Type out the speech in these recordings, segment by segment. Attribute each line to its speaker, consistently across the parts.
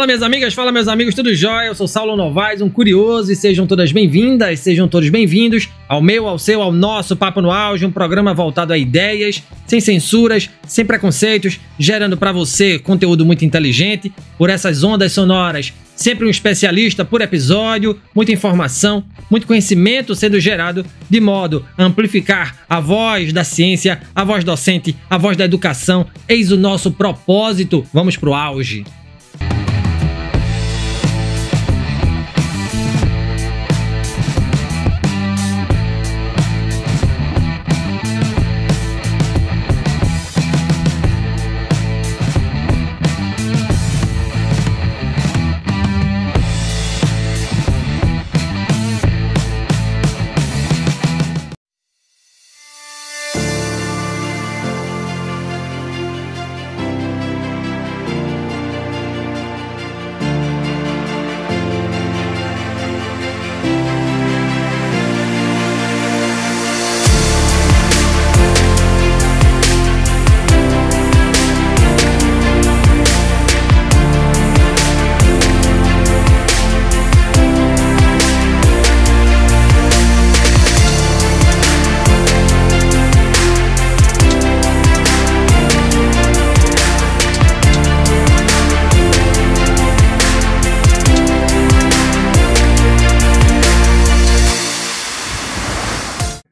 Speaker 1: Fala minhas amigas, fala meus amigos, tudo jóia? Eu sou Saulo Novaes, um curioso, e sejam todas bem-vindas, sejam todos bem-vindos ao meu, ao seu, ao nosso Papo no Auge, um programa voltado a ideias, sem censuras, sem preconceitos, gerando para você conteúdo muito inteligente, por essas ondas sonoras, sempre um especialista por episódio, muita informação, muito conhecimento sendo gerado de modo a amplificar a voz da ciência, a voz docente, a voz da educação. Eis o nosso propósito, vamos pro auge.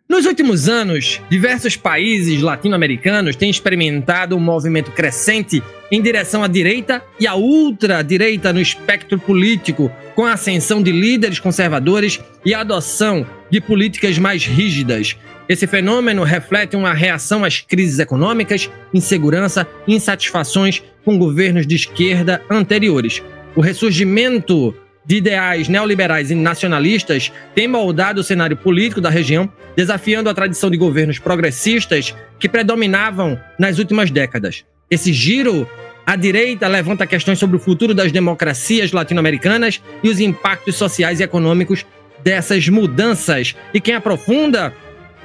Speaker 1: Nos últimos anos, diversos países latino-americanos têm experimentado um movimento crescente em direção à direita e à ultradireita no espectro político, com a ascensão de líderes conservadores e a adoção de políticas mais rígidas. Esse fenômeno reflete uma reação às crises econômicas, insegurança e insatisfações com governos de esquerda anteriores. O ressurgimento de ideais neoliberais e nacionalistas tem moldado o cenário político da região, desafiando a tradição de governos progressistas que predominavam nas últimas décadas. Esse giro à direita levanta questões sobre o futuro das democracias latino-americanas e os impactos sociais e econômicos dessas mudanças. E quem aprofunda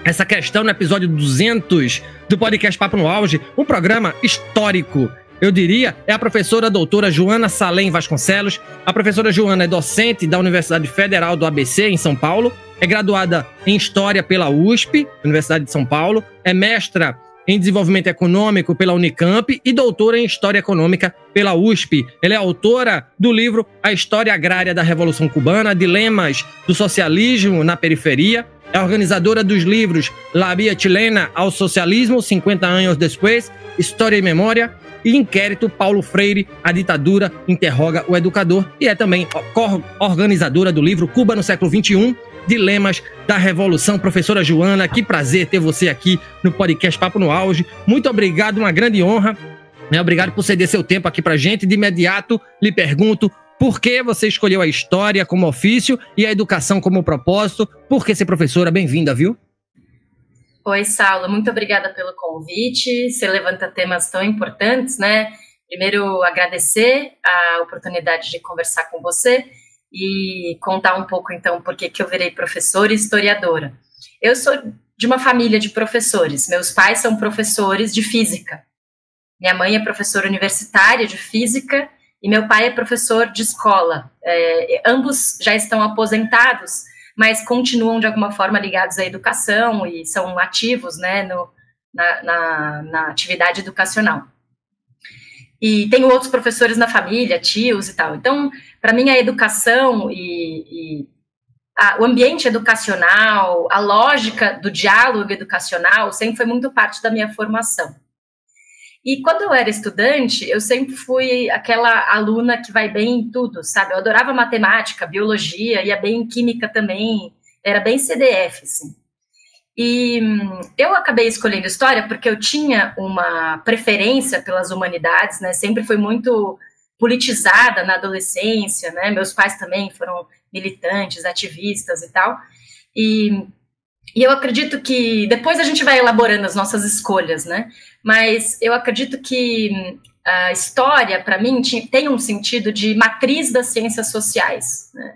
Speaker 1: essa questão no episódio 200 do podcast Papo no Auge, um programa histórico, eu diria, é a professora doutora Joana Salem Vasconcelos. A professora Joana é docente da Universidade Federal do ABC, em São Paulo, é graduada em História pela USP, Universidade de São Paulo, é mestra em Desenvolvimento Econômico pela Unicamp e doutora em História Econômica pela USP. Ela é autora do livro A História Agrária da Revolução Cubana, Dilemas do Socialismo na Periferia, é organizadora dos livros La Vía Chilena ao Socialismo, 50 anos depois, História e Memória, e Inquérito Paulo Freire, a ditadura interroga o educador, e é também organizadora do livro Cuba no século XXI, Dilemas da Revolução. Professora Joana, que prazer ter você aqui no podcast Papo no Auge. Muito obrigado, uma grande honra. Obrigado por ceder seu tempo aqui pra gente. De imediato, lhe pergunto, por que você escolheu a história como ofício e a educação como propósito? Por que ser professora? Bem-vinda, viu?
Speaker 2: Oi, Saulo, muito obrigada pelo convite. Você levanta temas tão importantes, né? Primeiro, agradecer a oportunidade de conversar com você e contar um pouco, então, por que eu virei professora e historiadora. Eu sou de uma família de professores. Meus pais são professores de física. Minha mãe é professora universitária de física e meu pai é professor de escola. Ambos já estão aposentados, mas continuam, de alguma forma, ligados à educação e são ativos, né, na atividade educacional. E tenho outros professores na família, tios e tal. Então, para mim, a educação o ambiente educacional, a lógica do diálogo educacional sempre foi muito parte da minha formação. E quando eu era estudante, eu sempre fui aquela aluna que vai bem em tudo, sabe? Eu adorava matemática, biologia, ia bem em química também, era bem CDF, assim. E eu acabei escolhendo história porque eu tinha uma preferência pelas humanidades, né? Sempre fui muito politizada na adolescência, né? Meus pais também foram militantes, ativistas e tal. E eu acredito que depois a gente vai elaborando as nossas escolhas, né? Mas eu acredito que a história, para mim, tem um sentido de matriz das ciências sociais, né?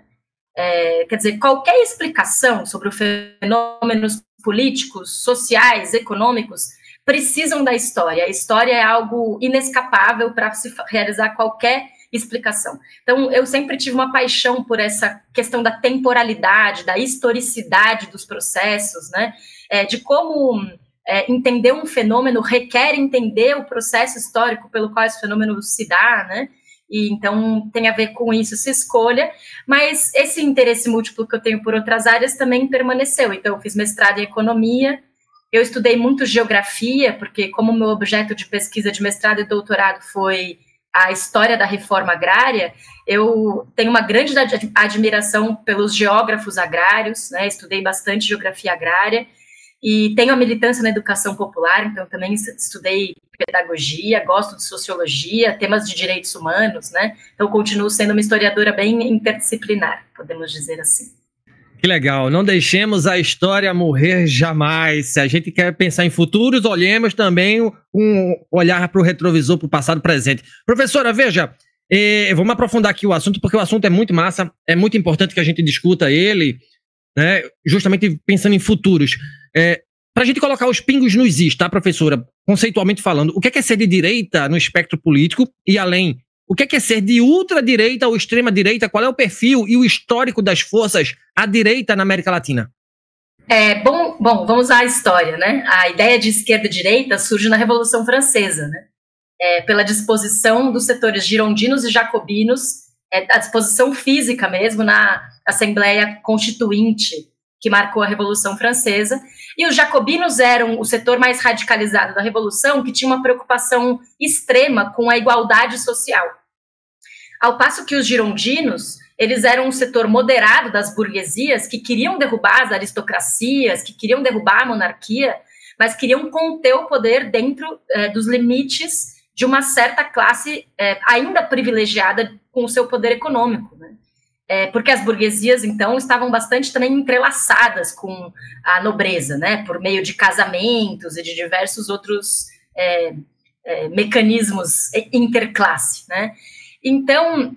Speaker 2: Quer dizer, qualquer explicação sobre os fenômenos políticos, sociais, econômicos, precisam da história. A história é algo inescapável para se realizar qualquer explicação. Então, eu sempre tive uma paixão por essa questão da temporalidade, da historicidade dos processos, né? De como entender um fenômeno requer entender o processo histórico pelo qual esse fenômeno se dá, né? E então tem a ver com isso essa escolha, mas esse interesse múltiplo que eu tenho por outras áreas também permaneceu. Então eu fiz mestrado em economia, eu estudei muito geografia, porque como meu objeto de pesquisa de mestrado e doutorado foi a história da reforma agrária, eu tenho uma grande admiração pelos geógrafos agrários, né? Estudei bastante geografia agrária, e tenho a militância na educação popular, então também estudei pedagogia, gosto de sociologia, temas de direitos humanos, né? Então continuo sendo uma historiadora bem interdisciplinar, podemos dizer assim.
Speaker 1: Que legal, não deixemos a história morrer jamais. Se a gente quer pensar em futuros, olhemos também um olhar para o retrovisor, para o passado presente. Professora, veja, vamos aprofundar aqui o assunto, porque o assunto é muito massa, é muito importante que a gente discuta ele, né, justamente pensando em futuros. Para a gente colocar os pingos nos is, tá, professora? Conceitualmente falando, o que é ser de direita no espectro político e além? O que é ser de ultradireita ou extrema-direita? Qual é o perfil e o histórico das forças à direita na América Latina?
Speaker 2: Bom, vamos à história, né? A ideia de esquerda-direita surge na Revolução Francesa, né? Pela disposição dos setores girondinos e jacobinos, a disposição física mesmo na Assembleia Constituinte, que marcou a Revolução Francesa, e os jacobinos eram o setor mais radicalizado da Revolução, que tinha uma preocupação extrema com a igualdade social. Ao passo que os girondinos, eles eram um setor moderado das burguesias, que queriam derrubar as aristocracias, que queriam derrubar a monarquia, mas queriam conter o poder dentro dos limites de uma certa classe ainda privilegiada com o seu poder econômico, né? Porque as burguesias, então, estavam bastante também entrelaçadas com a nobreza, né, por meio de casamentos e de diversos outros mecanismos interclasse, né. Então,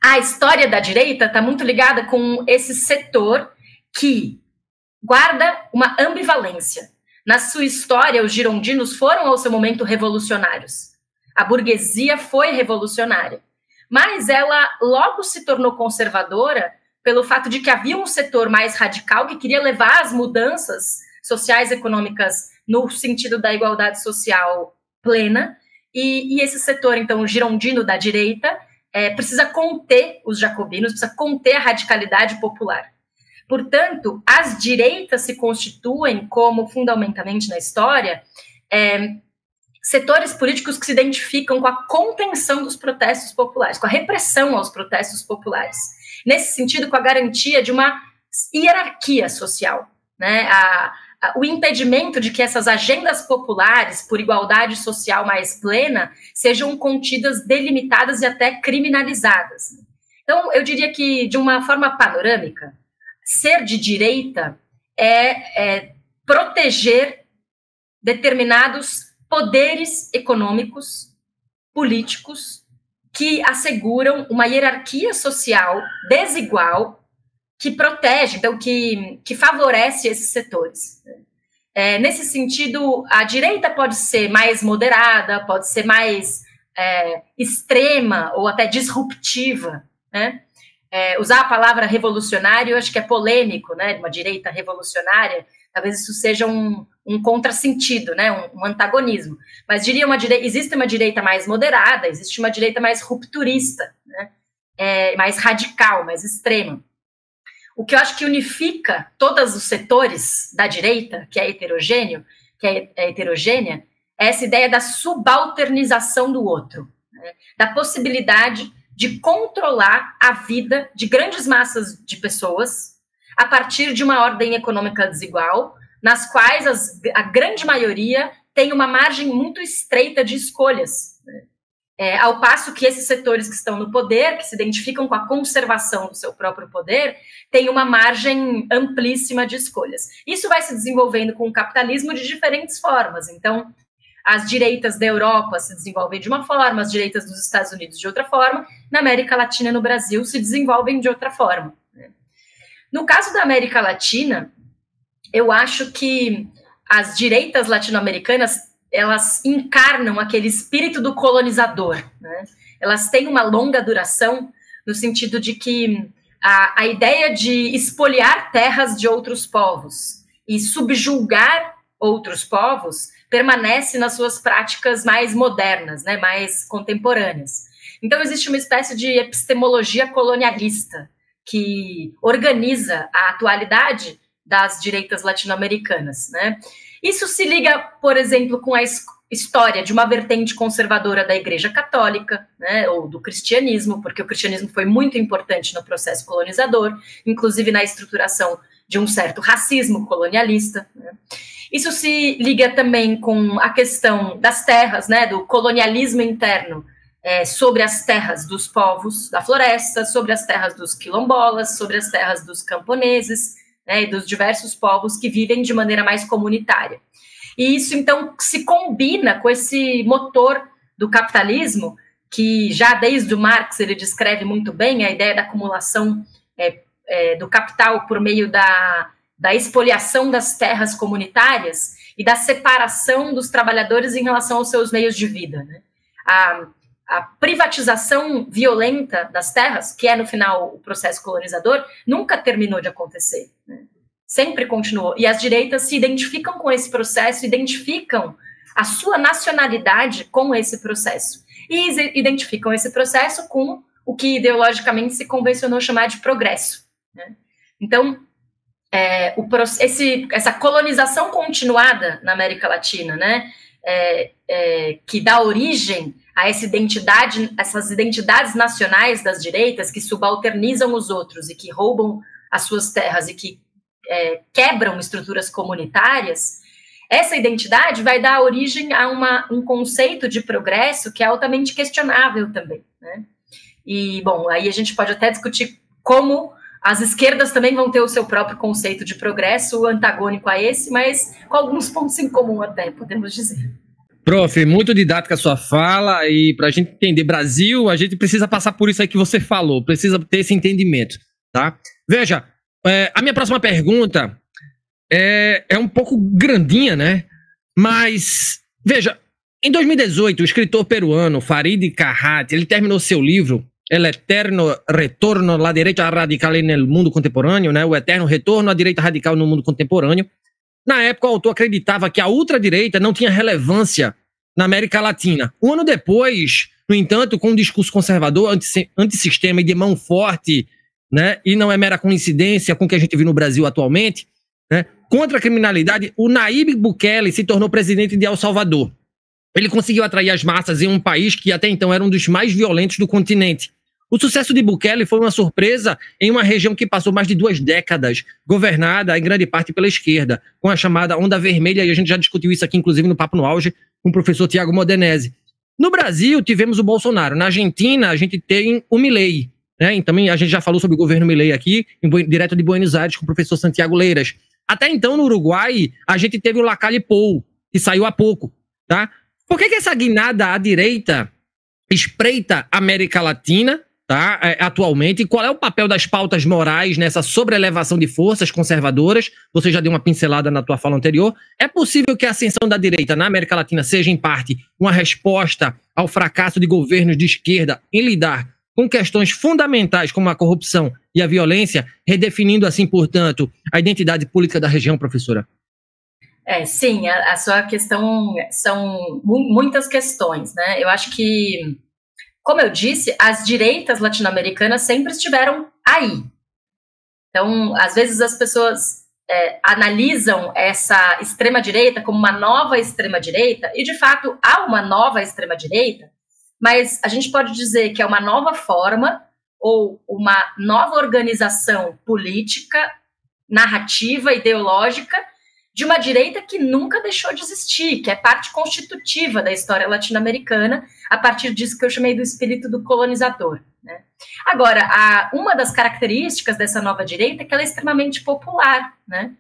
Speaker 2: a história da direita está muito ligada com esse setor que guarda uma ambivalência. Na sua história, os girondinos foram, ao seu momento, revolucionários. A burguesia foi revolucionária. Mas ela logo se tornou conservadora pelo fato de que havia um setor mais radical que queria levar as mudanças sociais e econômicas no sentido da igualdade social plena, e esse setor, então, o girondino da direita, precisa conter os jacobinos, precisa conter a radicalidade popular. Portanto, as direitas se constituem como, fundamentalmente na história, setores políticos que se identificam com a contenção dos protestos populares, com a repressão aos protestos populares. Nesse sentido, com a garantia de uma hierarquia social, né? O impedimento de que essas agendas populares por igualdade social mais plena sejam contidas, delimitadas e até criminalizadas. Então, eu diria que, de uma forma panorâmica, ser de direita é proteger determinados poderes econômicos, políticos, que asseguram uma hierarquia social desigual que protege, então, que favorece esses setores. Nesse sentido, a direita pode ser mais moderada, pode ser mais extrema ou até disruptiva, né? Usar a palavra revolucionário, eu acho que é polêmico, né? Uma direita revolucionária, talvez isso seja um contrassentido, né? Um antagonismo. Mas diria existe uma direita mais moderada, existe uma direita mais rupturista, né? Mais radical, mais extrema. O que eu acho que unifica todos os setores da direita, que é heterogênea, é essa ideia da subalternização do outro, né? Da possibilidade de controlar a vida de grandes massas de pessoas a partir de uma ordem econômica desigual, nas quais a grande maioria tem uma margem muito estreita de escolhas, né? Ao passo que esses setores que estão no poder, que se identificam com a conservação do seu próprio poder, têm uma margem amplíssima de escolhas. Isso vai se desenvolvendo com o capitalismo de diferentes formas. Então, as direitas da Europa se desenvolvem de uma forma, as direitas dos Estados Unidos de outra forma, na América Latina e no Brasil se desenvolvem de outra forma. No caso da América Latina, eu acho que as direitas latino-americanas, elas encarnam aquele espírito do colonizador, né? elas têm uma longa duração, no sentido de que a ideia de espoliar terras de outros povos e subjugar outros povos permanece nas suas práticas mais modernas, né, mais contemporâneas. Então, existe uma espécie de epistemologia colonialista que organiza a atualidade das direitas latino-americanas, né? Isso se liga, por exemplo, com a história de uma vertente conservadora da Igreja Católica, né, ou do cristianismo, porque o cristianismo foi muito importante no processo colonizador, inclusive na estruturação de um certo racismo colonialista, né? Isso se liga também com a questão das terras, né, do colonialismo interno sobre as terras dos povos da floresta, sobre as terras dos quilombolas, sobre as terras dos camponeses, né, e dos diversos povos que vivem de maneira mais comunitária. E isso, então, se combina com esse motor do capitalismo, que já desde o Marx ele descreve muito bem a ideia da acumulação do capital por meio da expoliação das terras comunitárias e da separação dos trabalhadores em relação aos seus meios de vida, né? A privatização violenta das terras, que é, no final, o processo colonizador, nunca terminou de acontecer, né? Sempre continuou. E as direitas se identificam com esse processo, identificam a sua nacionalidade com esse processo. E identificam esse processo com o que ideologicamente se convencionou chamar de progresso, né? Então, essa colonização continuada na América Latina, né, que dá origem a essas identidades nacionais das direitas que subalternizam os outros e que roubam as suas terras e que quebram estruturas comunitárias, essa identidade vai dar origem a um conceito de progresso que é altamente questionável também, né? E, bom, aí a gente pode até discutir como as esquerdas também vão ter o seu próprio conceito de progresso antagônico a esse, mas com alguns pontos em comum até, podemos dizer.
Speaker 1: Prof, muito didática a sua fala, e para a gente entender Brasil, a gente precisa passar por isso aí que você falou, precisa ter esse entendimento, tá? Veja, a minha próxima pergunta é um pouco grandinha, né? Mas, veja, em 2018, o escritor peruano Farideh Carrati, ele terminou seu livro El Eterno Retorno à Direita Radical no Mundo Contemporâneo, né? O Eterno Retorno à Direita Radical no Mundo Contemporâneo. Na época, o autor acreditava que a ultradireita não tinha relevância na América Latina. Um ano depois, no entanto, com um discurso conservador, antissistema e de mão forte, né? E não é mera coincidência com o que a gente viu no Brasil atualmente, né? Contra a criminalidade, o Nayib Bukele se tornou presidente de El Salvador. Ele conseguiu atrair as massas em um país que até então era um dos mais violentos do continente. O sucesso de Bukele foi uma surpresa em uma região que passou mais de 2 décadas governada em grande parte pela esquerda, com a chamada Onda Vermelha, e a gente já discutiu isso aqui, inclusive, no Papo no Auge, com o professor Tiago Modenese. No Brasil, tivemos o Bolsonaro. Na Argentina, a gente tem o Milei, né? E também a gente já falou sobre o governo Milei aqui, direto de Buenos Aires, com o professor Santiago Leiras. Até então, no Uruguai, a gente teve o Lacalle Pou, que saiu há pouco, tá? Por que essa guinada à direita espreita a América Latina, tá, atualmente? E qual é o papel das pautas morais nessa sobrelevação de forças conservadoras? Você já deu uma pincelada na tua fala anterior. É possível que a ascensão da direita na América Latina seja, em parte, uma resposta ao fracasso de governos de esquerda em lidar com questões fundamentais como a corrupção e a violência, redefinindo assim, portanto, a identidade política da região, professora?
Speaker 2: Sim, a sua questão são muitas questões, né? Eu acho que, como eu disse, as direitas latino-americanas sempre estiveram aí. Então, às vezes as pessoas analisam essa extrema-direita como uma nova extrema-direita, e de fato há uma nova extrema-direita, mas a gente pode dizer que é uma nova forma ou uma nova organização política, narrativa, ideológica, de uma direita que nunca deixou de existir, que é parte constitutiva da história latino-americana, a partir disso que eu chamei do espírito do colonizador, né? Agora, uma das características dessa nova direita é que ela é extremamente popular, né?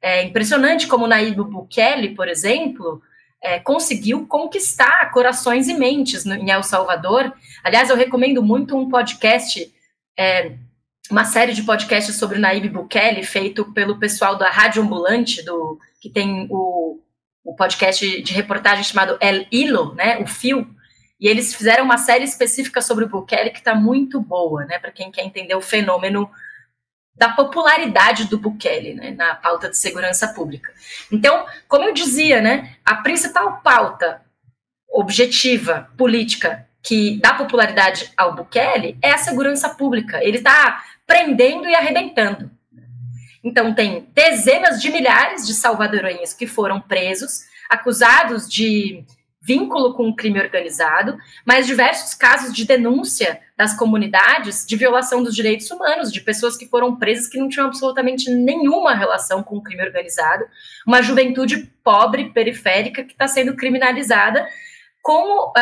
Speaker 2: É impressionante como Nayib Bukele, por exemplo, conseguiu conquistar corações e mentes em El Salvador. Aliás, eu recomendo muito um podcast, uma série de podcasts sobre o Nayib Bukele, feito pelo pessoal da Rádio Ambulante, que tem o podcast de reportagem chamado El Hilo, né, o Fio, E eles fizeram uma série específica sobre o Bukele que está muito boa, né, para quem quer entender o fenômeno da popularidade do Bukele, né, na pauta de segurança pública. Então, como eu dizia, né, a principal pauta objetiva, política, que dá popularidade ao Bukele é a segurança pública. Ele está prendendo e arrebentando. Então, tem dezenas de milhares de salvadorenhos que foram presos, acusados de vínculo com o crime organizado, mas diversos casos de denúncia das comunidades de violação dos direitos humanos, de pessoas que foram presas que não tinham absolutamente nenhuma relação com o crime organizado, uma juventude pobre, periférica, que está sendo criminalizada como,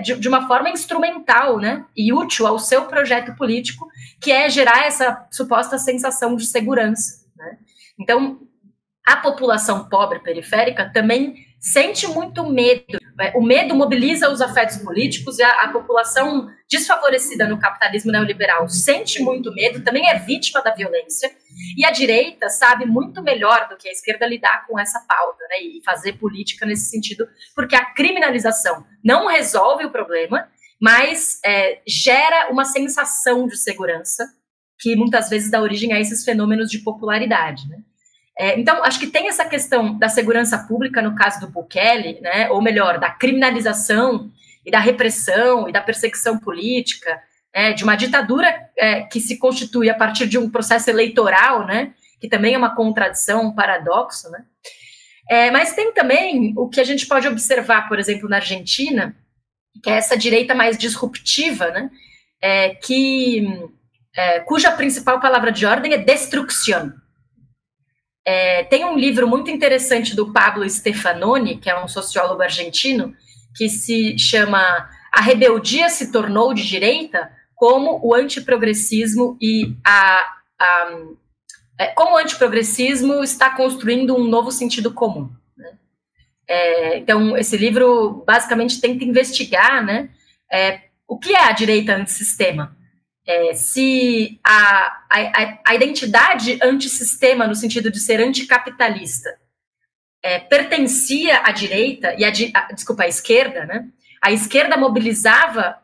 Speaker 2: de uma forma instrumental, né, e útil ao seu projeto político, que é gerar essa suposta sensação de segurança, né? Então, a população pobre periférica também sente muito medo. O medo mobiliza os afetos políticos e a população desfavorecida no capitalismo neoliberal sente muito medo, também é vítima da violência, e a direita sabe muito melhor do que a esquerda lidar com essa pauta, né, e fazer política nesse sentido, porque a criminalização não resolve o problema, mas gera uma sensação de segurança que muitas vezes dá origem a esses fenômenos de popularidade, né? Então, acho que tem essa questão da segurança pública no caso do Bukele, né, ou melhor, da criminalização e da repressão e da perseguição política, de uma ditadura que se constitui a partir de um processo eleitoral, né, que também é uma contradição, um paradoxo, né? Mas tem também o que a gente pode observar, por exemplo, na Argentina, que é essa direita mais disruptiva, né, cuja principal palavra de ordem é destrucción. Tem um livro muito interessante do Pablo Stefanoni, que é um sociólogo argentino, que se chama A Rebeldia se tornou de direita, como o antiprogressismo como o antiprogressismo está construindo um novo sentido comum, né? Então, esse livro basicamente tenta investigar, né, o que é a direita antissistema. Se a identidade antissistema, no sentido de ser anticapitalista, pertencia à direita, e à esquerda, né? A esquerda mobilizava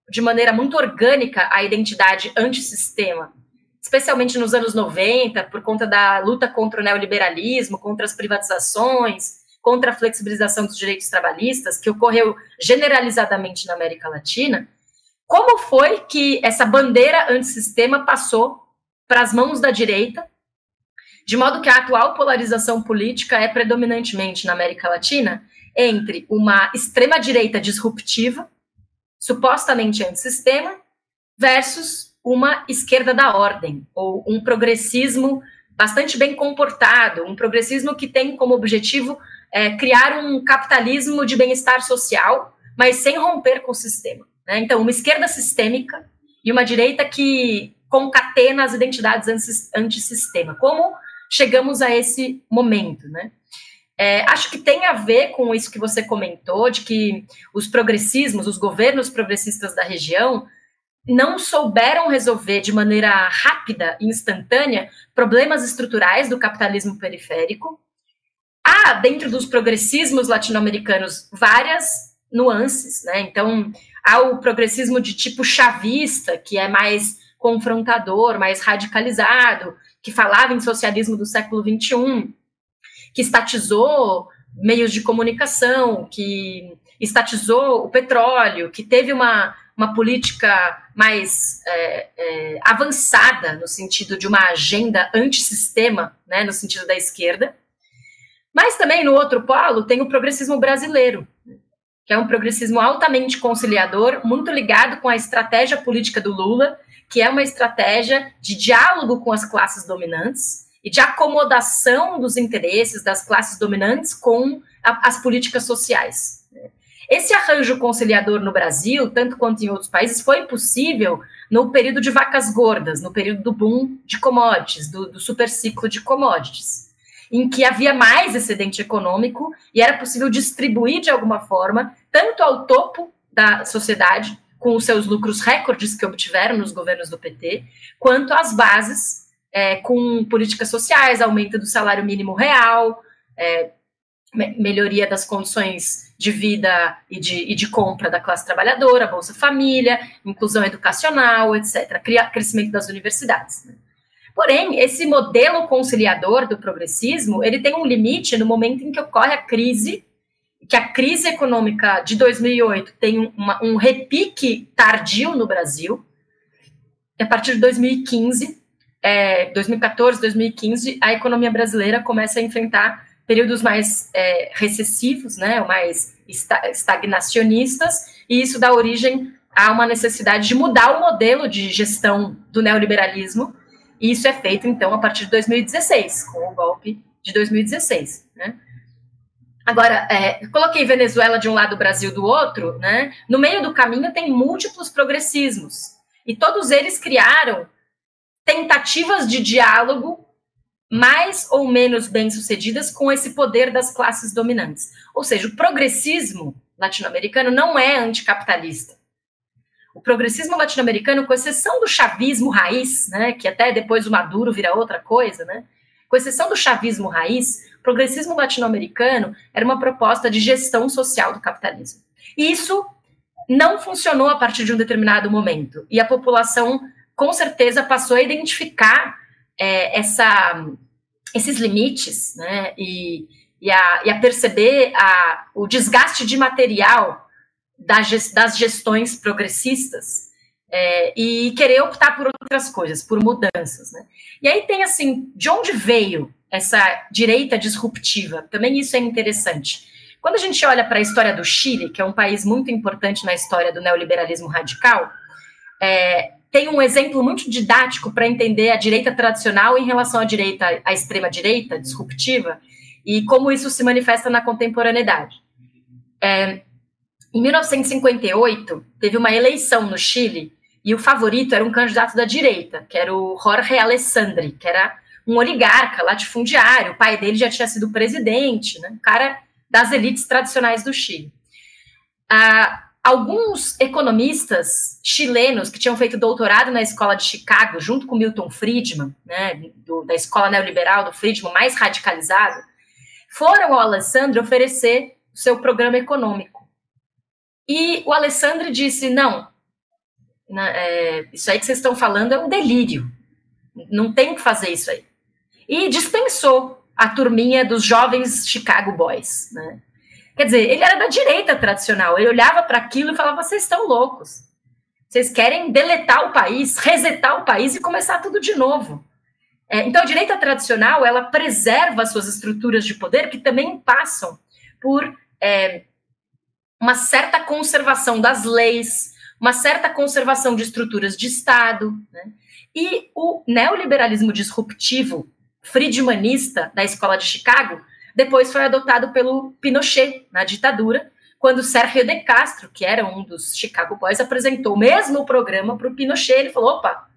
Speaker 2: de maneira muito orgânica a identidade antissistema, especialmente nos anos 90, por conta da luta contra o neoliberalismo, contra as privatizações, contra a flexibilização dos direitos trabalhistas, que ocorreu generalizadamente na América Latina. Como foi que essa bandeira antissistema passou para as mãos da direita, de modo que a atual polarização política é predominantemente na América Latina entre uma extrema-direita disruptiva, supostamente antissistema, versus uma esquerda da ordem, ou um progressismo bastante bem comportado, um progressismo que tem como objetivo criar um capitalismo de bem-estar social, mas sem romper com o sistema. Então, uma esquerda sistêmica e uma direita que concatena as identidades antissistema. Como chegamos a esse momento, né? Acho que tem a ver com isso que você comentou, de que os progressismos, os governos progressistas da região, não souberam resolver de maneira rápida e instantânea problemas estruturais do capitalismo periférico. Há, dentro dos progressismos latino-americanos, várias nuances, né? Então, há o progressismo de tipo chavista, que é mais confrontador, mais radicalizado, que falava em socialismo do século XXI, que estatizou meios de comunicação, que estatizou o petróleo, que teve uma política mais avançada no sentido de uma agenda antissistema, né, no sentido da esquerda. Mas também, no outro polo, tem o progressismo brasileiro, que é um progressismo altamente conciliador, muito ligado com a estratégia política do Lula, que é uma estratégia de diálogo com as classes dominantes e de acomodação dos interesses das classes dominantes com as políticas sociais. Esse arranjo conciliador no Brasil, tanto quanto em outros países, foi possível no período de vacas gordas, no período do boom de commodities, do superciclo de commodities, em que havia mais excedente econômico e era possível distribuir de alguma forma, tanto ao topo da sociedade, com os seus lucros recordes que obtiveram nos governos do PT, quanto às bases, com políticas sociais, aumento do salário mínimo real, melhoria das condições de vida e de compra da classe trabalhadora, Bolsa Família, inclusão educacional, etc., crescimento das universidades. Porém, esse modelo conciliador do progressismo, ele tem um limite no momento em que ocorre a crise, que a crise econômica de 2008 tem um repique tardio no Brasil. A partir de 2015, 2014, 2015, a economia brasileira começa a enfrentar períodos mais recessivos, né, mais estagnacionistas, e isso dá origem a uma necessidade de mudar o modelo de gestão do neoliberalismo, e isso é feito, então, a partir de 2016, com o golpe de 2016, né. Agora, coloquei Venezuela de um lado, Brasil do outro, né? No meio do caminho tem múltiplos progressismos, e todos eles criaram tentativas de diálogo mais ou menos bem-sucedidas com esse poder das classes dominantes. Ou seja, o progressismo latino-americano não é anticapitalista. O progressismo latino-americano, com exceção do chavismo raiz, né, que até depois o Maduro vira outra coisa, né, com exceção do chavismo raiz, o progressismo latino-americano era uma proposta de gestão social do capitalismo. E isso não funcionou a partir de um determinado momento. E a população, com certeza, passou a identificar esses limites, né, e a perceber o desgaste de material das gestões progressistas, e querer optar por outras coisas, por mudanças, né? E aí tem, assim, de onde veio essa direita disruptiva? Também isso é interessante. Quando a gente olha para a história do Chile, que é um país muito importante na história do neoliberalismo radical, tem um exemplo muito didático para entender a direita tradicional em relação à extrema-direita disruptiva e como isso se manifesta na contemporaneidade. Em 1958, teve uma eleição no Chile e o favorito era um candidato da direita, que era o Jorge Alessandri, que era um oligarca latifundiário, o pai dele já tinha sido presidente, né, um cara das elites tradicionais do Chile. Alguns economistas chilenos que tinham feito doutorado na escola de Chicago, junto com Milton Friedman, né, da escola neoliberal do Friedman, mais radicalizado, foram ao Alessandri oferecer o seu programa econômico. E o Alessandri disse, não, isso aí que vocês estão falando é um delírio, não tem que fazer isso aí. E dispensou a turminha dos jovens Chicago Boys, né? Quer dizer, ele era da direita tradicional, ele olhava para aquilo e falava, vocês estão loucos, vocês querem deletar o país, resetar o país e começar tudo de novo. Então, a direita tradicional, ela preserva suas estruturas de poder, que também passam por uma certa conservação das leis, uma certa conservação de estruturas de Estado, né? E o neoliberalismo disruptivo, friedmanista, da escola de Chicago, depois foi adotado pelo Pinochet, na ditadura, quando Sérgio de Castro, que era um dos Chicago Boys, apresentou o mesmo programa para o Pinochet. Ele falou, opa,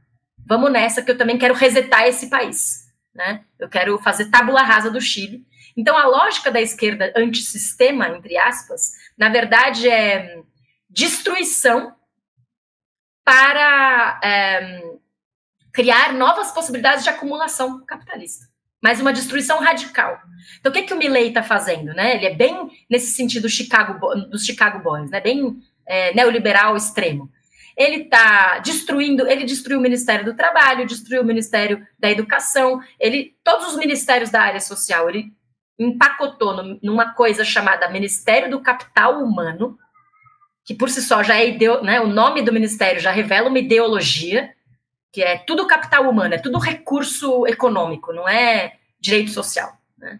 Speaker 2: vamos nessa que eu também quero resetar esse país, né? Eu quero fazer tábula rasa do Chile. Então, a lógica da esquerda antissistema, entre aspas, na verdade é destruição para criar novas possibilidades de acumulação capitalista. Mas uma destruição radical. Então, o que o Milei está fazendo, né? Ele é bem nesse sentido dos Chicago Boys, né? Bem neoliberal extremo. Ele está destruindo, ele destruiu o Ministério do Trabalho, destruiu o Ministério da Educação, todos os ministérios da área social, ele empacotou numa coisa chamada Ministério do Capital Humano, que por si só já é né? O nome do ministério já revela uma ideologia, que é tudo capital humano, é tudo recurso econômico, não é direito social, né?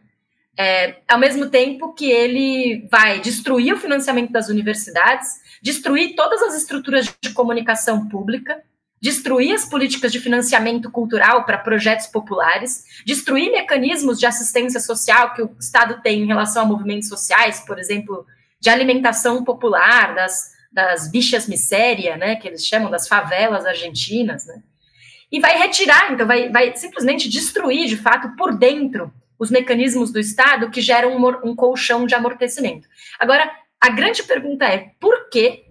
Speaker 2: Ao mesmo tempo que ele vai destruir o financiamento das universidades, destruir todas as estruturas de comunicação pública, destruir as políticas de financiamento cultural para projetos populares, destruir mecanismos de assistência social que o Estado tem em relação a movimentos sociais, por exemplo, de alimentação popular, das bichas miséria, né, que eles chamam das favelas argentinas, né? E vai retirar, então vai simplesmente destruir, de fato, por dentro, os mecanismos do Estado que geram um colchão de amortecimento. Agora, a grande pergunta é, por que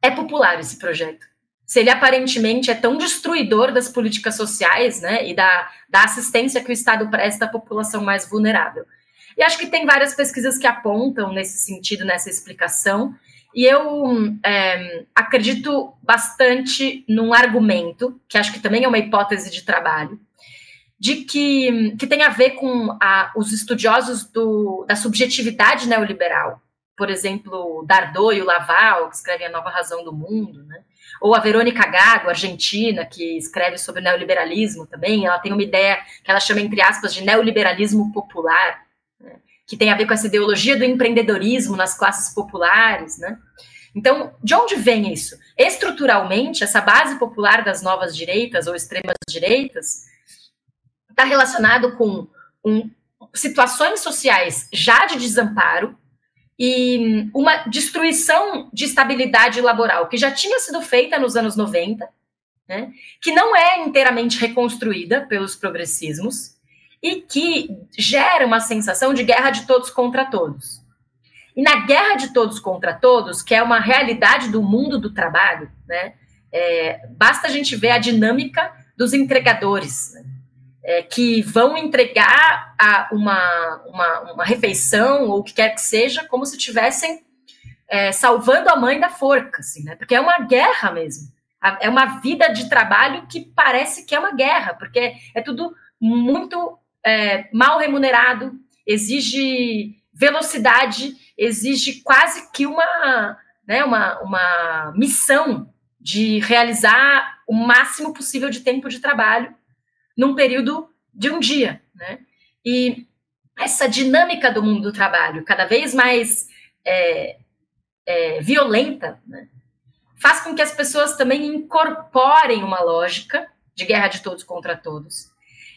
Speaker 2: é popular esse projeto? Se ele aparentemente é tão destruidor das políticas sociais, né, e da assistência que o Estado presta à população mais vulnerável. E acho que tem várias pesquisas que apontam nesse sentido, nessa explicação. E eu acredito bastante num argumento, que acho que também é uma hipótese de trabalho, de que tem a ver com os estudiosos da subjetividade neoliberal. Por exemplo, Dardot e o Laval, que escrevem A Nova Razão do Mundo, né? Ou a Verônica Gago, argentina, que escreve sobre neoliberalismo também. Ela tem uma ideia que ela chama, entre aspas, de neoliberalismo popular, né? Que tem a ver com essa ideologia do empreendedorismo nas classes populares, né? Então, de onde vem isso? Estruturalmente, essa base popular das novas direitas ou extremas direitas está relacionado com situações sociais já de desamparo e uma destruição de estabilidade laboral que já tinha sido feita nos anos 90, né, que não é inteiramente reconstruída pelos progressismos e que gera uma sensação de guerra de todos contra todos. E na guerra de todos contra todos, que é uma realidade do mundo do trabalho, né, basta a gente ver a dinâmica dos entregadores, né, que vão entregar uma refeição ou o que quer que seja, como se estivessem salvando a mãe da forca, assim, né? Porque é uma guerra mesmo. É uma vida de trabalho que parece que é uma guerra, porque é tudo muito mal remunerado, exige velocidade, exige quase que uma missão de realizar o máximo possível de tempo de trabalho num período de um dia, né? E essa dinâmica do mundo do trabalho, cada vez mais violenta, né, faz com que as pessoas também incorporem uma lógica de guerra de todos contra todos.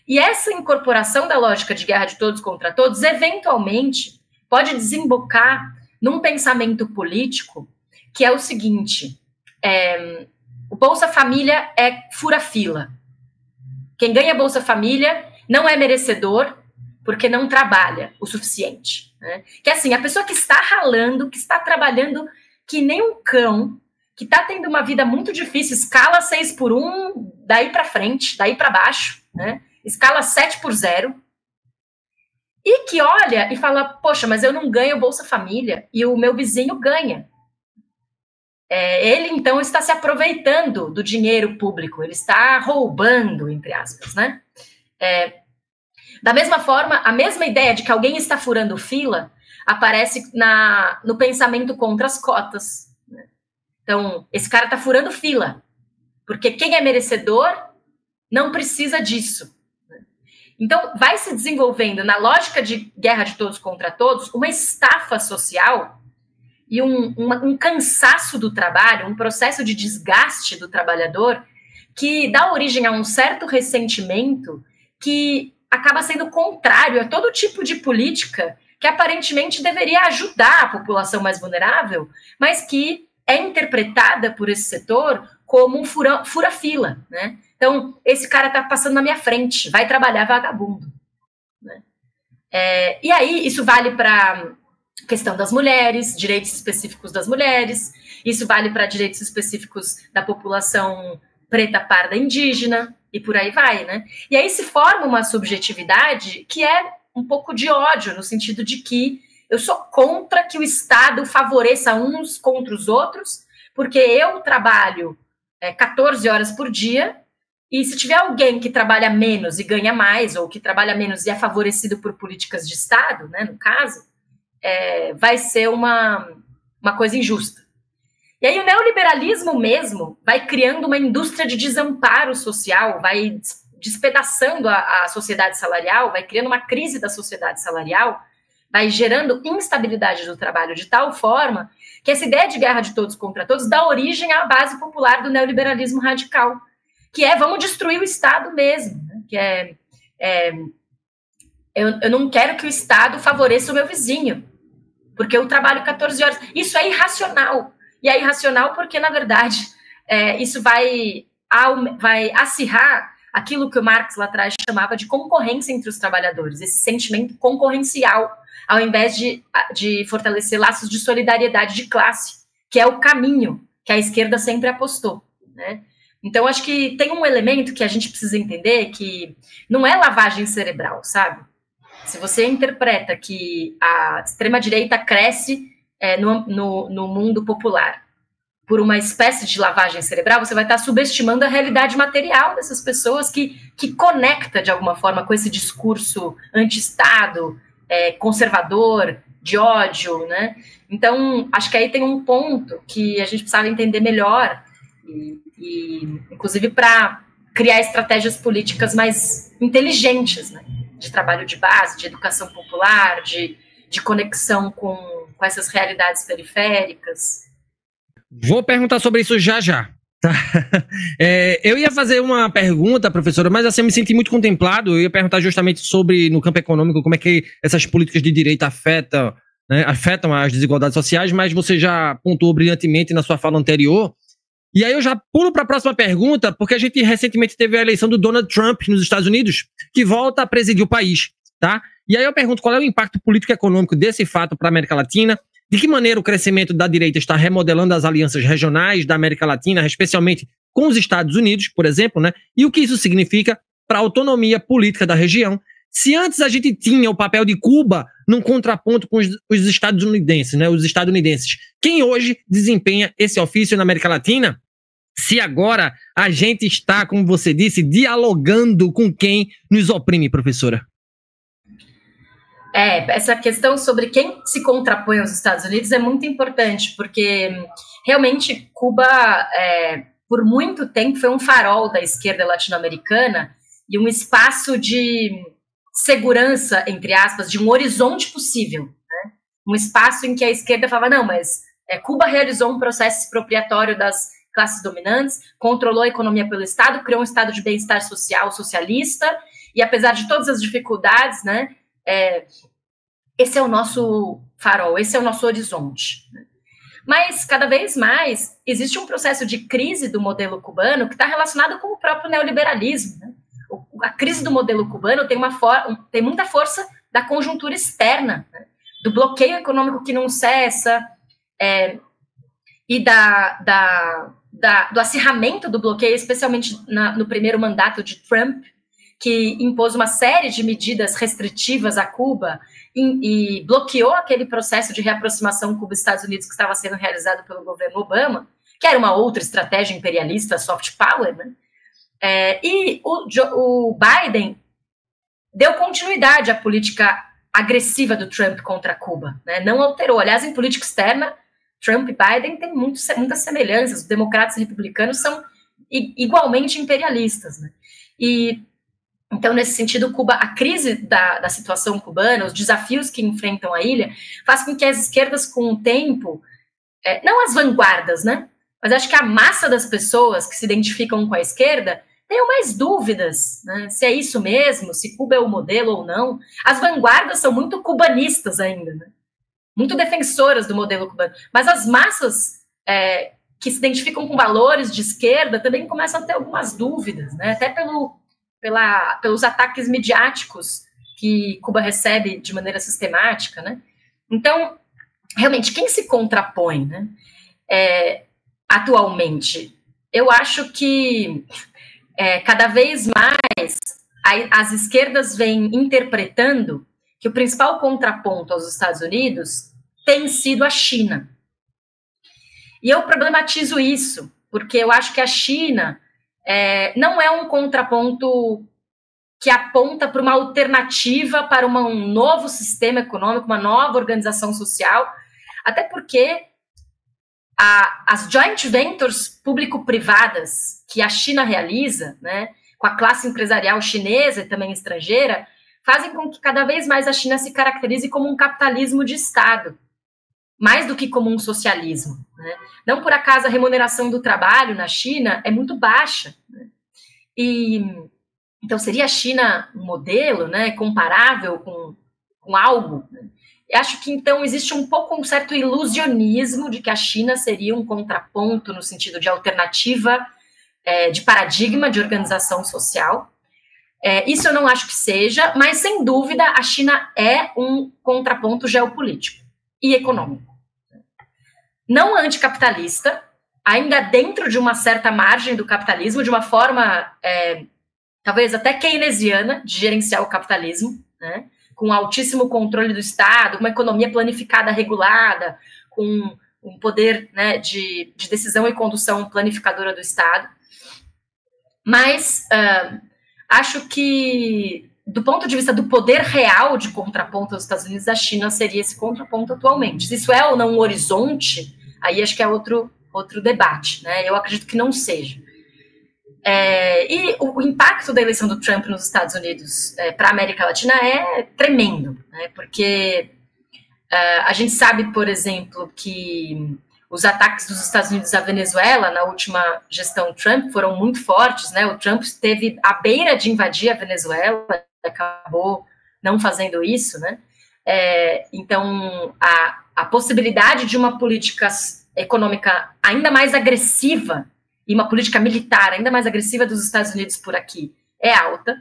Speaker 2: E essa incorporação da lógica de guerra de todos contra todos, eventualmente, pode desembocar num pensamento político que é o seguinte: o Bolsa Família é fura-fila. Quem ganha Bolsa Família não é merecedor porque não trabalha o suficiente, né? Que assim, a pessoa que está ralando, que está trabalhando que nem um cão, que está tendo uma vida muito difícil, escala 6x1, daí para frente, daí para baixo, né? Escala 7x0, e que olha e fala, poxa, mas eu não ganho Bolsa Família e o meu vizinho ganha. Ele, então, está se aproveitando do dinheiro público, ele está roubando, entre aspas, né? Da mesma forma, a mesma ideia de que alguém está furando fila aparece no pensamento contra as cotas, né? Então, esse cara está furando fila, porque quem é merecedor não precisa disso. Então, vai se desenvolvendo, na lógica de guerra de todos contra todos, uma estafa social e um cansaço do trabalho, um processo de desgaste do trabalhador que dá origem a um certo ressentimento que acaba sendo contrário a todo tipo de política que aparentemente deveria ajudar a população mais vulnerável, mas que é interpretada por esse setor como um fura-fila, né? Então, esse cara está passando na minha frente, vai trabalhar vagabundo, né? E aí, isso vale para questão das mulheres, direitos específicos das mulheres, isso vale para direitos específicos da população preta, parda, indígena, e por aí vai, né? E aí se forma uma subjetividade que é um pouco de ódio, no sentido de que eu sou contra que o Estado favoreça uns contra os outros, porque eu trabalho 14 horas por dia, e se tiver alguém que trabalha menos e ganha mais, ou que trabalha menos e é favorecido por políticas de Estado, né, no caso, vai ser uma coisa injusta. E aí o neoliberalismo mesmo vai criando uma indústria de desamparo social, vai despedaçando a sociedade salarial, vai criando uma crise da sociedade salarial, vai gerando instabilidade do trabalho de tal forma que essa ideia de guerra de todos contra todos dá origem à base popular do neoliberalismo radical, que vamos destruir o Estado mesmo, né? Que eu não quero que o Estado favoreça o meu vizinho, porque eu trabalho 14 horas. Isso é irracional. E é irracional porque, na verdade, isso vai acirrar aquilo que o Marx lá atrás chamava de concorrência entre os trabalhadores, esse sentimento concorrencial, ao invés de fortalecer laços de solidariedade de classe, que é o caminho que a esquerda sempre apostou, né? Então, acho que tem um elemento que a gente precisa entender, que não é lavagem cerebral, sabe? Se você interpreta que a extrema-direita cresce no mundo popular por uma espécie de lavagem cerebral, você vai estar subestimando a realidade material dessas pessoas que conecta de alguma forma com esse discurso anti-Estado, conservador, de ódio, né? Então, acho que aí tem um ponto que a gente precisava entender melhor, inclusive para criar estratégias políticas mais inteligentes, né? De trabalho de base, de educação popular, de conexão com essas realidades periféricas.
Speaker 1: Vou perguntar sobre isso já. Tá? Eu ia fazer uma pergunta, professora, mas assim, eu me senti muito contemplado. Eu ia perguntar justamente sobre, no campo econômico, como é que essas políticas de direita afetam as desigualdades sociais, mas você já pontuou brilhantemente na sua fala anterior. E aí eu já pulo para a próxima pergunta, porque a gente recentemente teve a eleição do Donald Trump nos Estados Unidos, que volta a presidir o país, tá? E aí eu pergunto qual é o impacto político e econômico desse fato para a América Latina, de que maneira o crescimento da direita está remodelando as alianças regionais da América Latina, especialmente com os Estados Unidos, por exemplo, né? E o que isso significa para a autonomia política da região. Se antes a gente tinha o papel de Cuba num contraponto com os estadunidenses, né? Os estadunidenses. Quem hoje desempenha esse ofício na América Latina? Se agora a gente está, como você disse, dialogando com quem nos oprime, professora?
Speaker 2: Essa questão sobre quem se contrapõe aos Estados Unidos é muito importante, porque realmente Cuba, por muito tempo, foi um farol da esquerda latino-americana e um espaço de segurança, entre aspas, de um horizonte possível, né? Um espaço em que a esquerda falava, não, mas Cuba realizou um processo expropriatório das classes dominantes, controlou a economia pelo Estado, criou um estado de bem-estar social socialista, e apesar de todas as dificuldades, né, esse é o nosso farol, esse é o nosso horizonte. Mas, cada vez mais, existe um processo de crise do modelo cubano que está relacionado com o próprio neoliberalismo, né? A crise do modelo cubano tem muita força da conjuntura externa, né? Do bloqueio econômico que não cessa, e do acirramento do bloqueio, especialmente no primeiro mandato de Trump, que impôs uma série de medidas restritivas a Cuba e bloqueou aquele processo de reaproximação Cuba-Estados Unidos que estava sendo realizado pelo governo Obama, que era uma outra estratégia imperialista, soft power, né? E o Biden deu continuidade à política agressiva do Trump contra Cuba, né? Não alterou. Aliás, em política externa, Trump e Biden têm muitas semelhanças. Os democratas e republicanos são igualmente imperialistas, né? E então, nesse sentido, Cuba, a crise da situação cubana, os desafios que enfrentam a ilha, faz com que as esquerdas, com o tempo, não as vanguardas, né? Mas acho que a massa das pessoas que se identificam com a esquerda tenham mais dúvidas, né? Se é isso mesmo, se Cuba é o modelo ou não. As vanguardas são muito cubanistas ainda, né? Muito defensoras do modelo cubano. Mas as massas que se identificam com valores de esquerda também começam a ter algumas dúvidas, né? Até pelos ataques midiáticos que Cuba recebe de maneira sistemática, né? Então, realmente, quem se contrapõe, né? Atualmente, eu acho que cada vez mais as esquerdas vêm interpretando que o principal contraponto aos Estados Unidos tem sido a China. E eu problematizo isso, porque eu acho que a China não é um contraponto que aponta para uma alternativa para um novo sistema econômico, uma nova organização social, até porque as joint ventures público-privadas que a China realiza, né, com a classe empresarial chinesa e também estrangeira, fazem com que cada vez mais a China se caracterize como um capitalismo de Estado, mais do que como um socialismo, né? Não por acaso a remuneração do trabalho na China é muito baixa, né? Então seria a China um modelo, né, comparável com algo, né? Eu acho que então existe um certo ilusionismo de que a China seria um contraponto no sentido de alternativa, de paradigma de organização social. Isso eu não acho que seja, mas sem dúvida a China é um contraponto geopolítico e econômico. Não anticapitalista, ainda dentro de uma certa margem do capitalismo, de uma forma talvez até keynesiana de gerenciar o capitalismo, né? com altíssimo controle do Estado, uma economia planificada, regulada, com um poder, né, de decisão e condução planificadora do Estado. Mas acho que, do ponto de vista do poder real de contraponto aos Estados Unidos, a China seria esse contraponto atualmente. Se isso é ou não um horizonte, aí acho que é outro debate, né? Eu acredito que não seja. E o impacto da eleição do Trump nos Estados Unidos para a América Latina é tremendo, né? Porque a gente sabe, por exemplo, que os ataques dos Estados Unidos à Venezuela na última gestão Trump foram muito fortes, né? O Trump esteve à beira de invadir a Venezuela, acabou não fazendo isso, né? Então, a possibilidade de uma política econômica ainda mais agressiva e uma política militar ainda mais agressiva dos Estados Unidos por aqui é alta,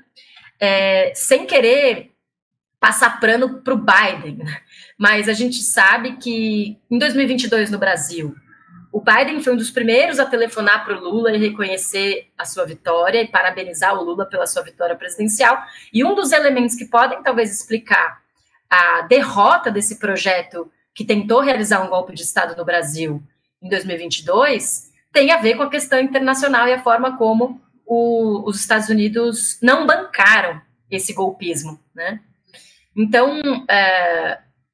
Speaker 2: sem querer passar pano para o Biden, né? Mas a gente sabe que em 2022 no Brasil, o Biden foi um dos primeiros a telefonar para o Lula e reconhecer a sua vitória e parabenizar o Lula pela sua vitória presidencial, e um dos elementos que podem talvez explicar a derrota desse projeto que tentou realizar um golpe de Estado no Brasil em 2022 tem a ver com a questão internacional e a forma como os Estados Unidos não bancaram esse golpismo, né? Então,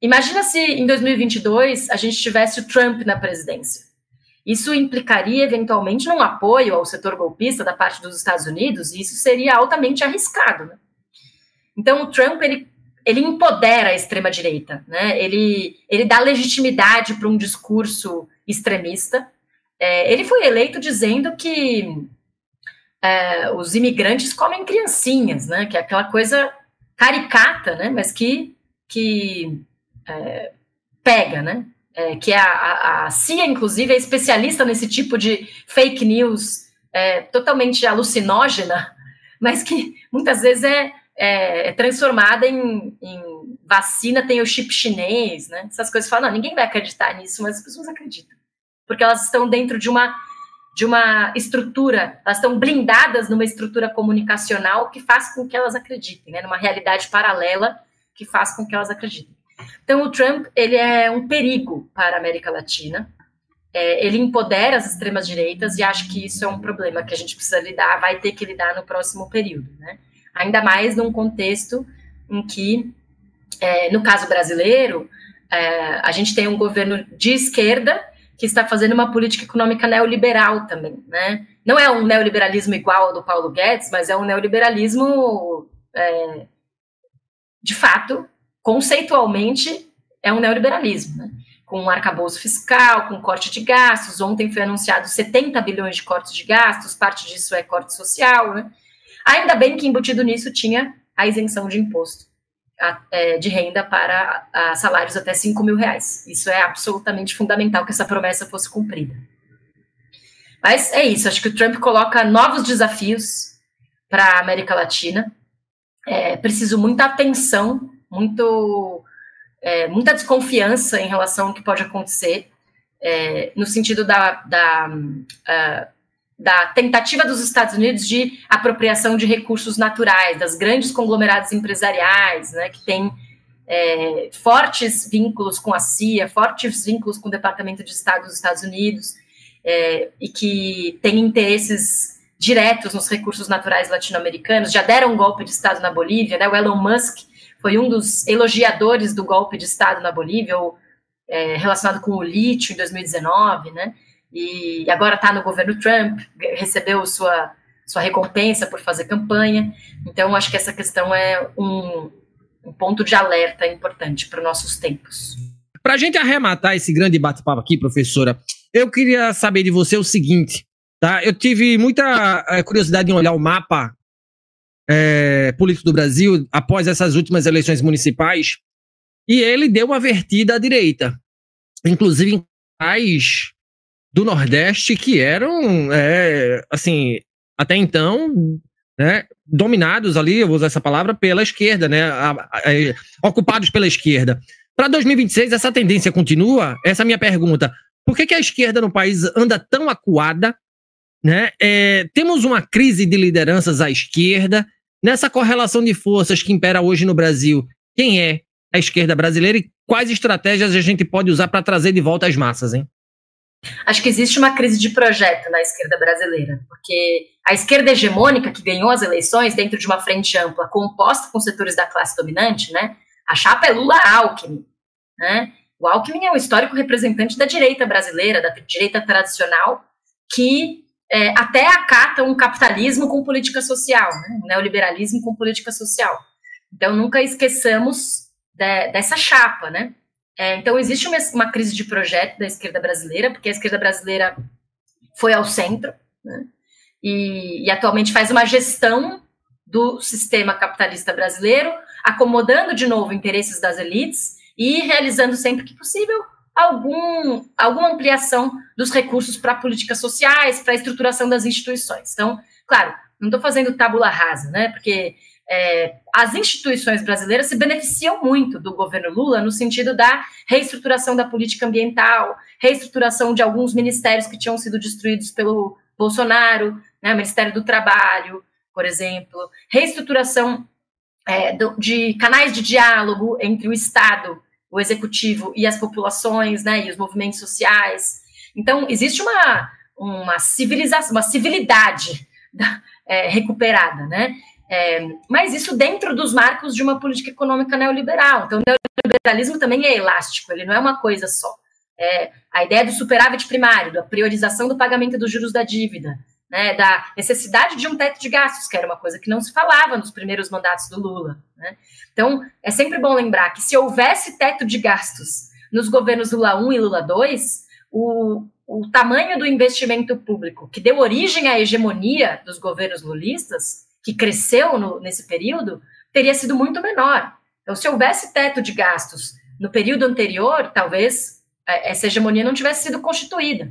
Speaker 2: imagina se em 2022 a gente tivesse o Trump na presidência. Isso implicaria eventualmente num apoio ao setor golpista da parte dos Estados Unidos, e isso seria altamente arriscado, né? Então, o Trump, ele empodera a extrema-direita, né? Ele dá legitimidade para um discurso extremista. Ele foi eleito dizendo que os imigrantes comem criancinhas, né? Que é aquela coisa caricata, né? Mas que pega, né? Que a CIA, inclusive, é especialista nesse tipo de fake news totalmente alucinógena, mas que muitas vezes é transformada em vacina, tem o chip chinês, né? Essas coisas, falam, não, ninguém vai acreditar nisso, mas as pessoas acreditam. Porque elas estão dentro de uma estrutura, elas estão blindadas numa estrutura comunicacional que faz com que elas acreditem, né? Numa realidade paralela que faz com que elas acreditem. Então, o Trump, ele é um perigo para a América Latina, ele empodera as extremas direitas, e acho que isso é um problema que a gente precisa lidar, vai ter que lidar no próximo período, né? Ainda mais num contexto em que, no caso brasileiro, a gente tem um governo de esquerda que está fazendo uma política econômica neoliberal também, né? Não é um neoliberalismo igual ao do Paulo Guedes, mas é um neoliberalismo, de fato, conceitualmente, é um neoliberalismo, né? Com um arcabouço fiscal, com corte de gastos. Ontem foi anunciado 70 bilhões de cortes de gastos, parte disso é corte social, né? Ainda bem que embutido nisso tinha a isenção de imposto de renda para salários até R$5 mil. Isso é absolutamente fundamental que essa promessa fosse cumprida. Mas é isso, acho que o Trump coloca novos desafios para a América Latina. Preciso muita atenção, muita desconfiança em relação ao que pode acontecer, no sentido da tentativa dos Estados Unidos de apropriação de recursos naturais, das grandes conglomerados empresariais, né, que têm fortes vínculos com a CIA, fortes vínculos com o Departamento de Estado dos Estados Unidos, e que têm interesses diretos nos recursos naturais latino-americanos, já deram um golpe de Estado na Bolívia, né? O Elon Musk foi um dos elogiadores do golpe de Estado na Bolívia, relacionado com o lítio em 2019, né? E agora está no governo Trump, recebeu sua recompensa por fazer campanha. Então, acho que essa questão é um ponto de alerta importante para os nossos tempos.
Speaker 1: Para a gente arrematar esse grande bate-papo aqui, professora, eu queria saber de você o seguinte, tá? Eu tive muita curiosidade em olhar o mapa político do Brasil após essas últimas eleições municipais, e ele deu uma vertida à direita, inclusive em locais do Nordeste que eram, assim, até então, né, dominados ali, eu vou usar essa palavra, pela esquerda, né, ocupados pela esquerda. Para 2026, essa tendência continua? Essa é a minha pergunta. Por que a esquerda no país anda tão acuada, né? Temos uma crise de lideranças à esquerda, nessa correlação de forças que impera hoje no Brasil. Quem é a esquerda brasileira e quais estratégias a gente pode usar para trazer de volta as massas, hein?
Speaker 2: Acho que existe uma crise de projeto na esquerda brasileira, porque a esquerda hegemônica que ganhou as eleições dentro de uma frente ampla composta com setores da classe dominante, né? A chapa é Lula-Alckmin, né? O Alckmin é um histórico representante da direita brasileira, da direita tradicional, que até acata um capitalismo com política social, né? Um neoliberalismo com política social. Então, nunca esqueçamos dessa chapa, né? Então, existe uma crise de projeto da esquerda brasileira, porque a esquerda brasileira foi ao centro, né? E atualmente faz uma gestão do sistema capitalista brasileiro, acomodando de novo interesses das elites e realizando sempre que possível alguma ampliação dos recursos para políticas sociais, para a estruturação das instituições. Então, claro, não estou fazendo tábula rasa, né? Porque as instituições brasileiras se beneficiam muito do governo Lula no sentido da reestruturação da política ambiental, reestruturação de alguns ministérios que tinham sido destruídos pelo Bolsonaro, né, o Ministério do Trabalho, por exemplo, reestruturação de canais de diálogo entre o Estado, o Executivo e as populações, né, e os movimentos sociais. Então, existe uma civilização, uma civilidade recuperada, né? Mas isso dentro dos marcos de uma política econômica neoliberal. Então, o neoliberalismo também é elástico, ele não é uma coisa só. A ideia do superávit primário, da priorização do pagamento dos juros da dívida, né, da necessidade de um teto de gastos, que era uma coisa que não se falava nos primeiros mandatos do Lula, né? Então, é sempre bom lembrar que se houvesse teto de gastos nos governos Lula 1 e Lula 2, o tamanho do investimento público que deu origem à hegemonia dos governos lulistas, que cresceu nesse período, teria sido muito menor. Então, se houvesse teto de gastos no período anterior, talvez essa hegemonia não tivesse sido constituída.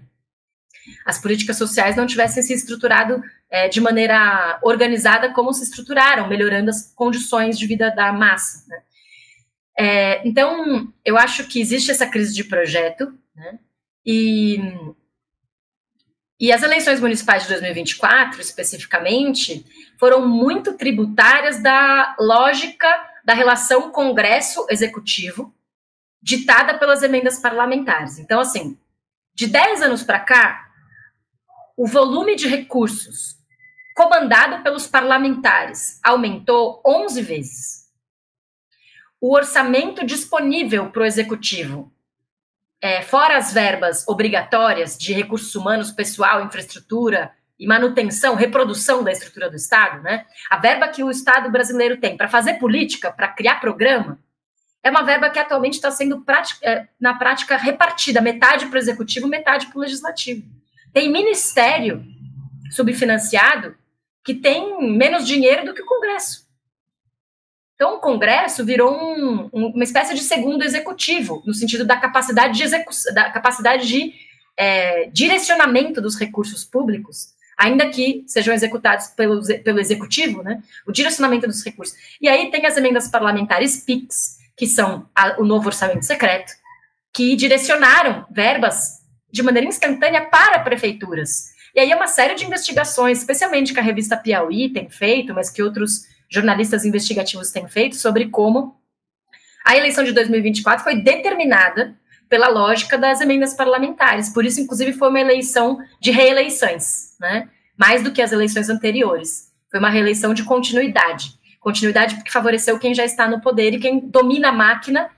Speaker 2: As políticas sociais não tivessem se estruturado de maneira organizada como se estruturaram, melhorando as condições de vida da massa, né? Então, eu acho que existe essa crise de projeto, né? E as eleições municipais de 2024, especificamente, foram muito tributárias da lógica da relação Congresso-Executivo, ditada pelas emendas parlamentares. Então, assim, de 10 anos para cá, o volume de recursos comandado pelos parlamentares aumentou 11 vezes. O orçamento disponível para o Executivo, fora as verbas obrigatórias de recursos humanos, pessoal, infraestrutura e manutenção, reprodução da estrutura do Estado, né? A verba que o Estado brasileiro tem para fazer política, para criar programa, é uma verba que atualmente está sendo, na prática, repartida, metade para o Executivo, metade para o Legislativo. Tem ministério subfinanciado que tem menos dinheiro do que o Congresso. Então, o Congresso virou uma espécie de segundo executivo, no sentido da capacidade de execução, da capacidade de direcionamento dos recursos públicos, ainda que sejam executados pelo Executivo, né? O direcionamento dos recursos. E aí tem as emendas parlamentares PIX, que são o novo orçamento secreto, que direcionaram verbas de maneira instantânea para prefeituras. E aí é uma série de investigações, especialmente que a revista Piauí tem feito, mas que outros jornalistas investigativos têm feito, sobre como a eleição de 2024 foi determinada pela lógica das emendas parlamentares. Por isso, inclusive, foi uma eleição de reeleições, né? Mais do que as eleições anteriores. Foi uma reeleição de continuidade. Continuidade porque favoreceu quem já está no poder e quem domina a máquina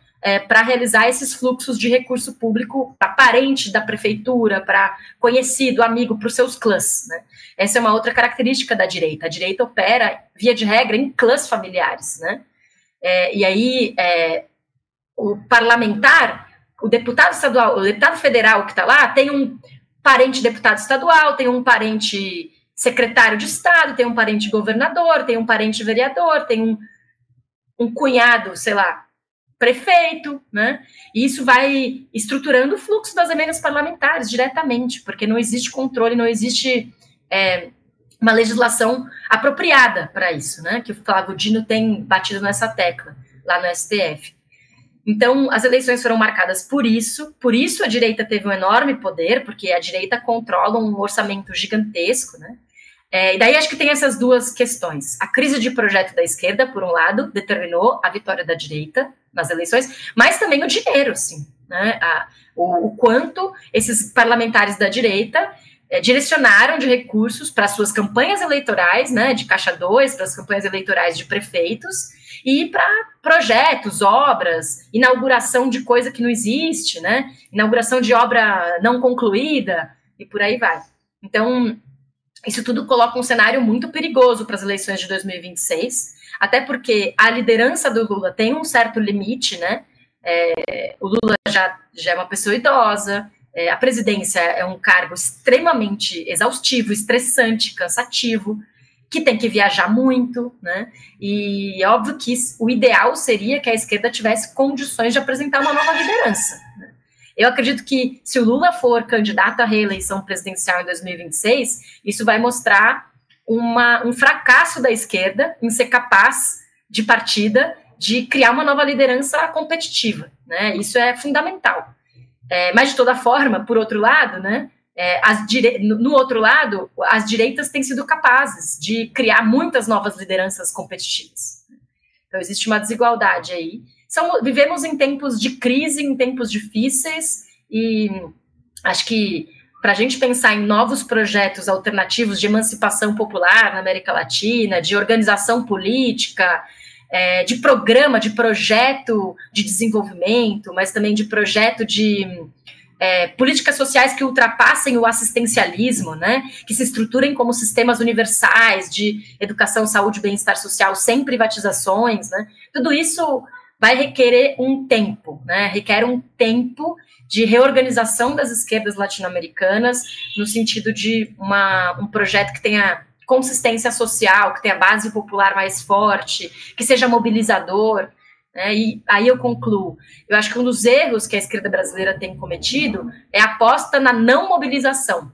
Speaker 2: para realizar esses fluxos de recurso público para parente da prefeitura, para conhecido, amigo, para os seus clãs, né? Essa é uma outra característica da direita. A direita opera, via de regra, em clãs familiares, né? E aí, o parlamentar, o deputado estadual, o deputado federal que está lá, tem um parente deputado estadual, tem um parente secretário de Estado, tem um parente governador, tem um parente vereador, tem um cunhado, sei lá, prefeito, né? E isso vai estruturando o fluxo das emendas parlamentares diretamente, porque não existe controle, não existe uma legislação apropriada para isso, né? Que o Flávio Dino tem batido nessa tecla lá no STF. Então, as eleições foram marcadas por isso a direita teve um enorme poder, porque a direita controla um orçamento gigantesco, né? E daí acho que tem essas duas questões. A crise de projeto da esquerda, por um lado, determinou a vitória da direita nas eleições, mas também o dinheiro, sim, né? O quanto esses parlamentares da direita direcionaram de recursos para suas campanhas eleitorais, né, de Caixa 2, para as campanhas eleitorais de prefeitos, e para projetos, obras, inauguração de coisa que não existe, né, inauguração de obra não concluída, e por aí vai. Então, isso tudo coloca um cenário muito perigoso para as eleições de 2026, até porque a liderança do Lula tem um certo limite, né, o Lula já é uma pessoa idosa, a presidência é um cargo extremamente exaustivo, estressante, cansativo, que tem que viajar muito, né? E é óbvio que o ideal seria que a esquerda tivesse condições de apresentar uma nova liderança, né? Eu acredito que se o Lula for candidato à reeleição presidencial em 2026, isso vai mostrar um fracasso da esquerda em ser capaz de partida de criar uma nova liderança competitiva, né? Isso é fundamental. Mas, de toda forma, por outro lado, né, no outro lado, as direitas têm sido capazes de criar muitas novas lideranças competitivas. Então, existe uma desigualdade aí. Vivemos em tempos de crise, em tempos difíceis, e acho que para a gente pensar em novos projetos alternativos de emancipação popular na América Latina, de organização política, de programa, de projeto de desenvolvimento, mas também de projeto de políticas sociais que ultrapassem o assistencialismo, né, que se estruturem como sistemas universais de educação, saúde, bem-estar social, sem privatizações, né, tudo isso vai requerer um tempo, né, requer um tempo de reorganização das esquerdas latino-americanas, no sentido de um projeto que tenha consistência social, que tenha base popular mais forte, que seja mobilizador, né? E aí eu concluo. Eu acho que um dos erros que a esquerda brasileira tem cometido é a aposta na não mobilização,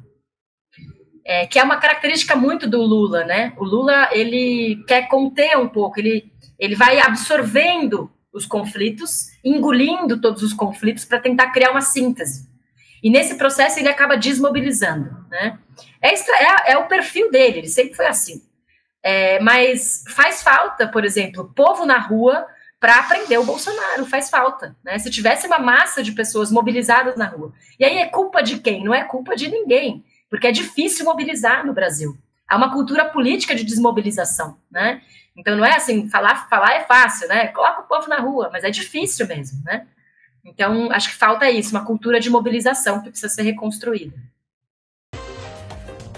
Speaker 2: que é uma característica muito do Lula, né? O Lula, ele quer conter um pouco, ele vai absorvendo os conflitos, engolindo todos os conflitos para tentar criar uma síntese. E nesse processo ele acaba desmobilizando, né? É o perfil dele, ele sempre foi assim. Mas faz falta, por exemplo, povo na rua para prender o Bolsonaro, faz falta, né? Se tivesse uma massa de pessoas mobilizadas na rua. E aí é culpa de quem? Não é culpa de ninguém, porque é difícil mobilizar no Brasil. Há uma cultura política de desmobilização, né? Então não é assim, falar é fácil, né? Coloca o povo na rua, mas é difícil mesmo, né? Então, acho que falta isso, uma cultura de mobilização que precisa ser reconstruída.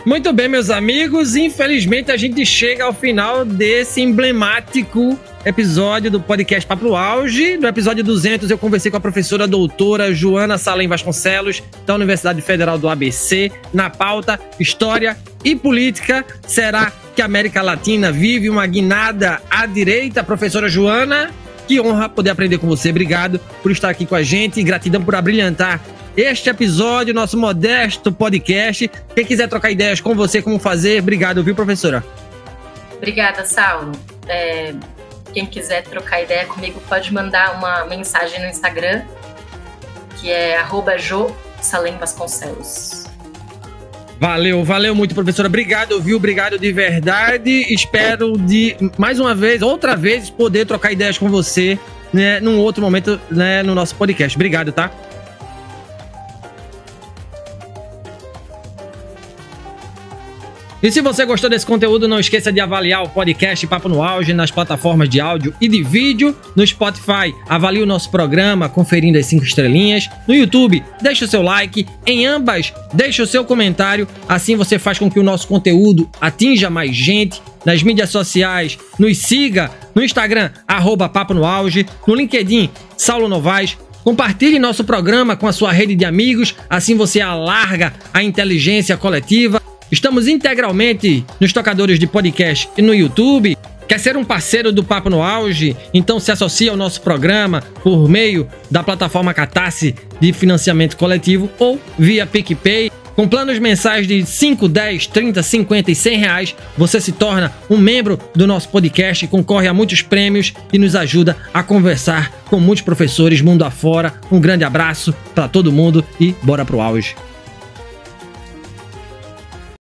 Speaker 1: Muito bem, meus amigos, infelizmente a gente chega ao final desse emblemático episódio do podcast Papo no Auge. No episódio 200 eu conversei com a professora doutora Joana Salem Vasconcelos, da Universidade Federal do ABC, na pauta História e Política. Será que a América Latina vive uma guinada à direita? Professora Joana, que honra poder aprender com você. Obrigado por estar aqui com a gente e gratidão por abrilhantar este episódio, nosso modesto podcast. Quem quiser trocar ideias com você, como fazer, obrigado, viu, professora?
Speaker 2: Obrigada, Saulo. Quem quiser trocar ideia comigo pode mandar uma mensagem no Instagram, que é @josalem_vasconcelos.
Speaker 1: Valeu muito, professora. Obrigado, viu? Obrigado de verdade. Espero mais uma vez, outra vez, poder trocar ideias com você, né, num outro momento, né, no nosso podcast. Obrigado, tá? E se você gostou desse conteúdo, não esqueça de avaliar o podcast Papo no Auge nas plataformas de áudio e de vídeo. No Spotify, avalie o nosso programa conferindo as 5 estrelinhas. No YouTube, deixe o seu like. Em ambas, deixe o seu comentário. Assim você faz com que o nosso conteúdo atinja mais gente. Nas mídias sociais, nos siga no Instagram, @Papo no Auge. No LinkedIn, Saulo Novaes. Compartilhe nosso programa com a sua rede de amigos. Assim você alarga a inteligência coletiva. Estamos integralmente nos tocadores de podcast e no YouTube. Quer ser um parceiro do Papo no Auge? Então se associe ao nosso programa por meio da plataforma Catarse de financiamento coletivo ou via PicPay. Com planos mensais de 5, 10, 30, 50 e 100 reais, você se torna um membro do nosso podcast, concorre a muitos prêmios e nos ajuda a conversar com muitos professores mundo afora. Um grande abraço para todo mundo e bora pro auge.